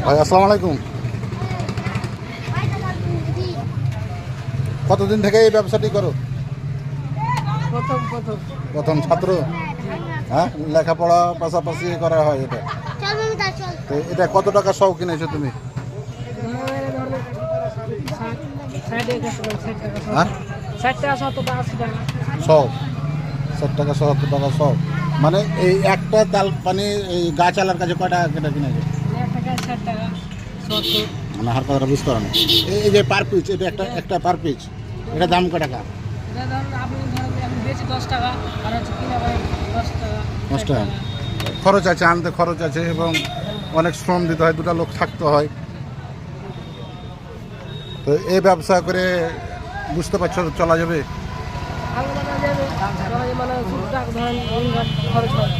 ভাই আসসালামু আলাইকুম। কতদিন থেকে এই ব্যবসাটি করো? প্রথম ছাত্র? হ্যাঁ, লেখাপড়া পাশাপাশি করা হয় এটা। তো এটা কত টাকা সহ কিনেছো তুমি? হ্যাঁ, 60 টাকা 70 টাকা 80 টাকা সব 60 টাকা 70 টাকা সব। মানে এই একটা তাল পানি এই গাছ আলার কাছে কয় টাকা কেটে কিনেছো? 1 টাকা 60 টাকা 70 মানে হার কথাটা বুঝতে পারো না। এই যে পার পিস, এটা একটা পার পিস, এটা দাম কয় টাকা? এটা ধরুন আপনি আমি বেশি 10 টাকা আর হচ্ছে কিনা ভাই 10 টাকা 10 টাকা। খরচ আছে, আনতে খরচ আছে এবং অনেক শ্রম দিতে হয়, দুটো লোক থাকতে হয়। তো এই ব্যবসা করে বুঝতে পারছো চলা যাবে? ভালো টাকা যাবে মানে টুকটাক ধরেন ইনকাম খরচ হয়।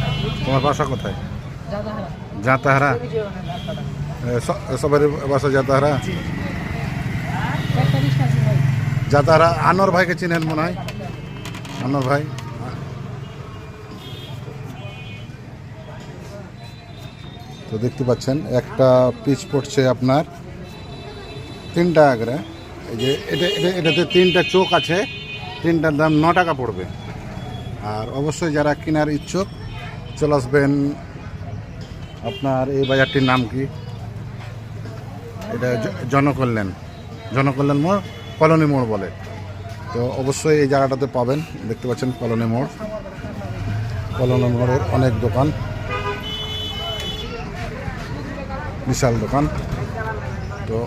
তোমার বাসা কোথায়? জাদাহারা জাতাহারা? সবারই বাসা জাতাহারা? একটা রিক্সা আছে ভাই। জাতাহারা আনোয়ার ভাইকে চিনেন মনে হয়? আনোয়ার ভাই, তো দেখতে পাচ্ছেন একটা পিচ পড়ছে আপনার 3 টাকা করে। এই যে এটাতে 3টা চোখ আছে, 3টার দাম 9 টাকা পড়বে। আর অবশ্যই যারা কেনার ইচ্ছুক চলে আসবেন। আপনার এই বাজারটির নাম কি? এটা জনকল্যাণ মোড়, কলোনি মোড় বলে। তো অবশ্যই এই জায়গাটাতে পাবেন। দেখতে পাচ্ছেন কলোনি মোড়ের অনেক দোকান, বিশাল দোকান। তো